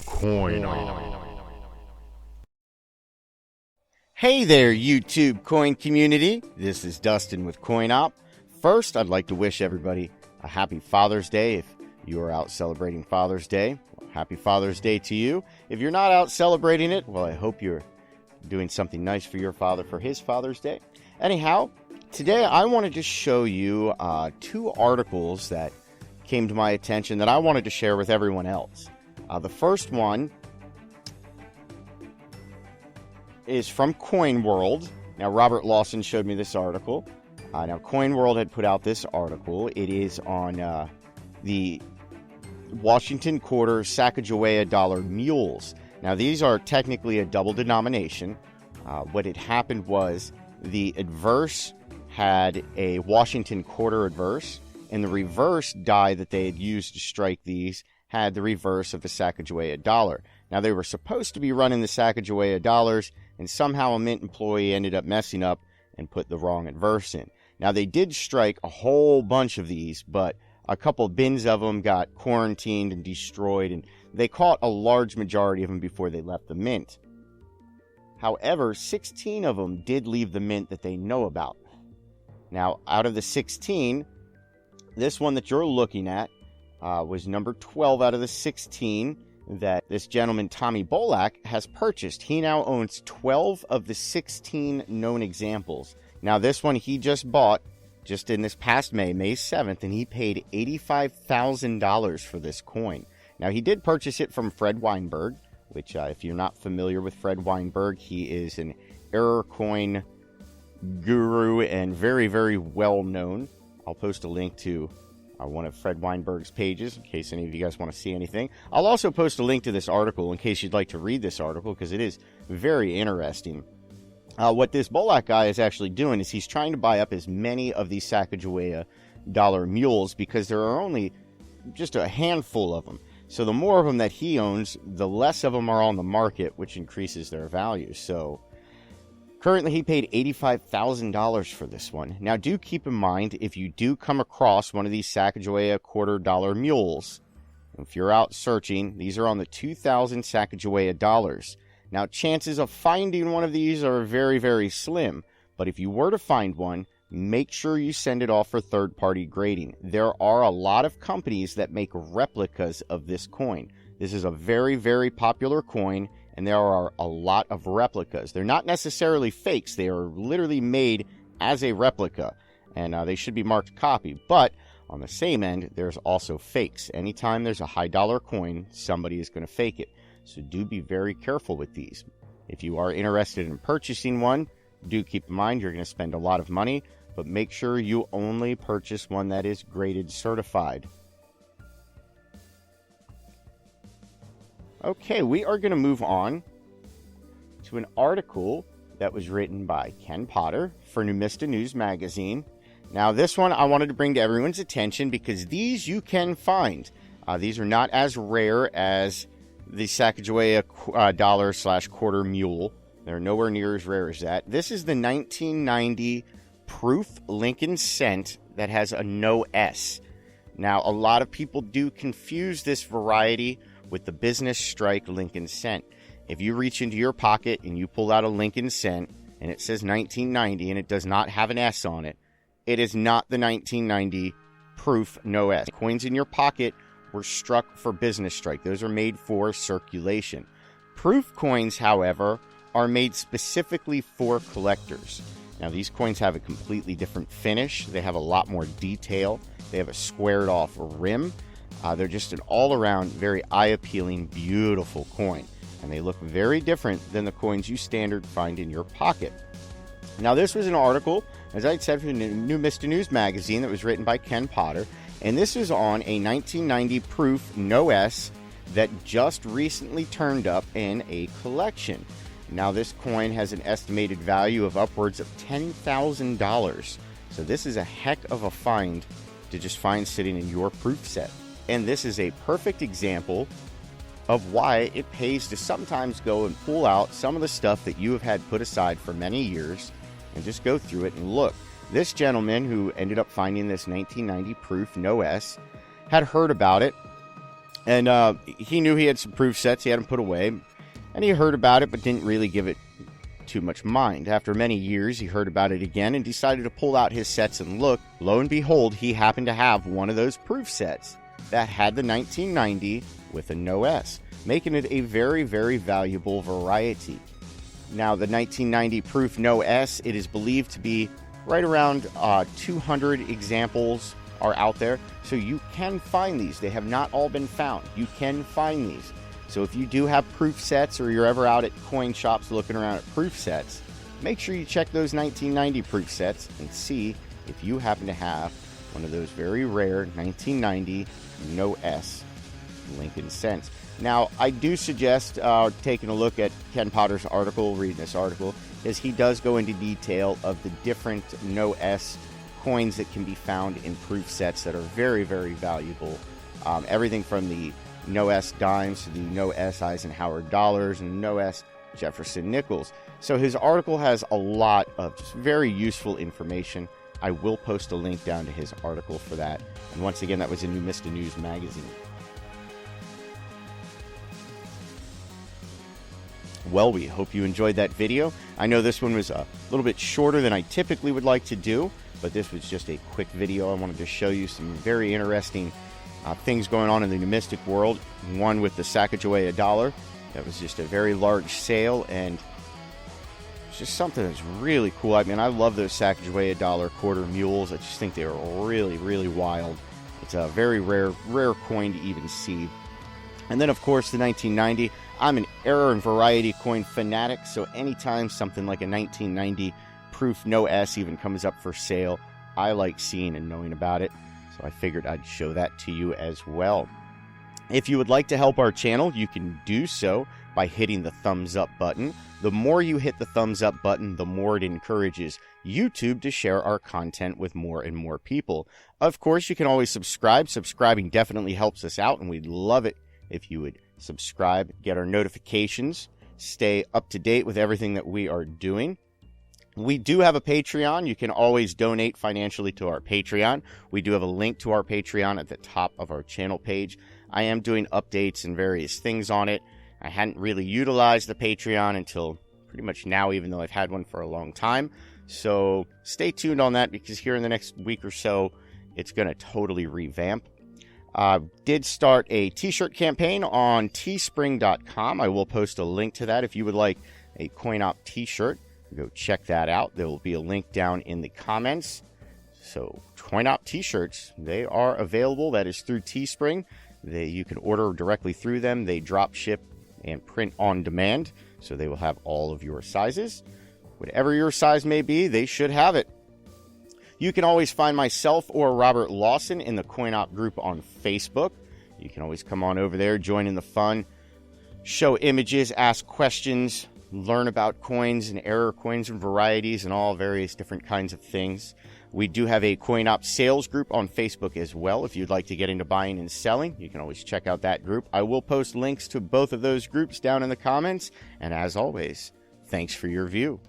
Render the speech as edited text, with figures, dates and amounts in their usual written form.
Coin. Hey there, YouTube coin community. This is Dustin with CoinOp. First, I'd like to wish everybody a happy Father's Day. If you are out celebrating Father's Day, well, happy Father's Day to you. If you're not out celebrating it, well, I hope you're doing something nice for your father for his Father's Day. Anyhow, today I wanted to show you two articles that came to my attention that I wanted to share with everyone else. The first one is from Coin World. Now, Robert Lawson showed me this article. Now, Coin World had put out this article. It is on the Washington Quarter Sacagawea dollar mules. Now, these are technically a double denomination. What had happened was the adverse had a Washington Quarter adverse, and the reverse die that they had used to strike these had the reverse of the Sacagawea dollar. Now, they were supposed to be running the Sacagawea dollars, and somehow a Mint employee ended up messing up and put the wrong adverse in. Now, they did strike a whole bunch of these, but a couple bins of them got quarantined and destroyed, and they caught a large majority of them before they left the Mint. However, 16 of them did leave the Mint that they know about. Now, out of the 16, this one that you're looking at was number 12 out of the 16 that this gentleman, Tommy Bolak, has purchased. He now owns 12 of the 16 known examples. Now, this one he just bought just in this past May 7th, and he paid $85,000 for this coin. Now, he did purchase it from Fred Weinberg, which, if you're not familiar with Fred Weinberg, he is an error coin guru and very, very well known. I'll post a link to one of Fred Weinberg's pages in case any of you guys want to see anything. I'll also post a link to this article in case you'd like to read this article, because it is very interesting. What this Bolak guy is actually doing is he's trying to buy up as many of these Sacagawea dollar mules, because there are only just a handful of them. So the more of them that he owns, the less of them are on the market, which increases their value. So currently, he paid $85,000 for this one. Now, do keep in mind, if you do come across one of these Sacagawea quarter dollar mules, if you're out searching, these are on the 2000 Sacagawea dollars. Now, chances of finding one of these are very, very slim. But if you were to find one, make sure you send it off for third-party grading. There are a lot of companies that make replicas of this coin. This is a very, very popular coin, and there are a lot of replicas. They're not necessarily fakes. They are literally made as a replica, and they should be marked copy. But on the same end, there's also fakes. Anytime there's a high dollar coin, somebody is going to fake it. So do be very careful with these. If you are interested in purchasing one, do keep in mind you're going to spend a lot of money, but make sure you only purchase one that is graded certified. Okay, we are going to move on to an article that was written by Ken Potter for Numistmatic News Magazine. Now, this one I wanted to bring to everyone's attention because these you can find. These are not as rare as the Sacagawea dollar/quarter mule. They're nowhere near as rare as that. This is the 1990 proof Lincoln cent that has a no S. Now, a lot of people do confuse this variety with the business strike Lincoln cent. If you reach into your pocket and you pull out a Lincoln cent and it says 1990 and it does not have an S on it, it is not the 1990 proof no S. Coins in your pocket were struck for business strike. Those are made for circulation. Proof coins, however, are made specifically for collectors. Now, these coins have a completely different finish. They have a lot more detail. They have a squared off rim. They're just an all-around, very eye-appealing, beautiful coin. And they look very different than the coins you standard find in your pocket. Now, this was an article, as I said, from the Numistmatic News Magazine that was written by Ken Potter. And this is on a 1990 proof no S that just recently turned up in a collection. Now, this coin has an estimated value of upwards of $10,000. So this is a heck of a find to just find sitting in your proof set. And this is a perfect example of why it pays to sometimes go and pull out some of the stuff that you have had put aside for many years and just go through it and look. This gentleman who ended up finding this 1990 proof no S had heard about it And he knew he had some proof sets he had them put away, and he heard about it but didn't really give it too much mind. After many years, he heard about it again and decided to pull out his sets and look. Lo and behold, he happened to have one of those proof sets that had the 1990 with a no S, making it a very, very valuable variety. Now, the 1990 proof no S, it is believed to be right around 200 examples are out there, so you can find these. They have not all been found. You can find these. So if you do have proof sets, or you're ever out at coin shops looking around at proof sets, make sure you check those 1990 proof sets and see if you happen to have one of those very rare 1990 no S Lincoln cents. Now, I do suggest taking a look at Ken Potter's article, reading this article, because he does go into detail of the different no S coins that can be found in proof sets that are very, very valuable. Everything from the no S dimes to the no S Eisenhower dollars and no S Jefferson nickels. So his article has a lot of just very useful information. I will post a link down to his article for that. And once again, that was in Numista News magazine. Well, we hope you enjoyed that video. I know this one was a little bit shorter than I typically would like to do, but this was just a quick video. I wanted to show you some very interesting things going on in the numistic world. One with the Sacagawea dollar. That was just a very large sale, and it's just something that's really cool. I mean, I love those Sacagawea dollar quarter mules. I just think they are really, really wild. It's a very rare coin to even see. And then, of course, the 1990. I'm an error and variety coin fanatic, so anytime something like a 1990 proof no S even comes up for sale, I like seeing and knowing about it. So I figured I'd show that to you as well. If you would like to help our channel, you can do so by hitting the thumbs up button. The more you hit the thumbs up button, the more it encourages YouTube to share our content with more and more people. Of course, you can always subscribe. Subscribing definitely helps us out, and we'd love it if you would subscribe, get our notifications, stay up to date with everything that we are doing. We do have a Patreon. You can always donate financially to our Patreon. We do have a link to our Patreon at the top of our channel page. I am doing updates and various things on it. I hadn't really utilized the Patreon until pretty much now, even though I've had one for a long time. So stay tuned on that, because here in the next week or so, it's going to totally revamp. Did start a t-shirt campaign on teespring.com. I will post a link to that if you would like a CoinOp t-shirt. Go check that out. There will be a link down in the comments. So CoinOp t-shirts, they are available. That is through Teespring. You can order directly through them. They drop ship and print on demand, so they will have all of your sizes. Whatever your size may be, they should have it. You can always find myself or Robert Lawson in the CoinOp group on Facebook. You can always come on over there, join in the fun, show images, ask questions, learn about coins and error coins and varieties and all various different kinds of things. We do have a CoinOp sales group on Facebook as well. If you'd like to get into buying and selling, you can always check out that group. I will post links to both of those groups down in the comments. And as always, thanks for your view.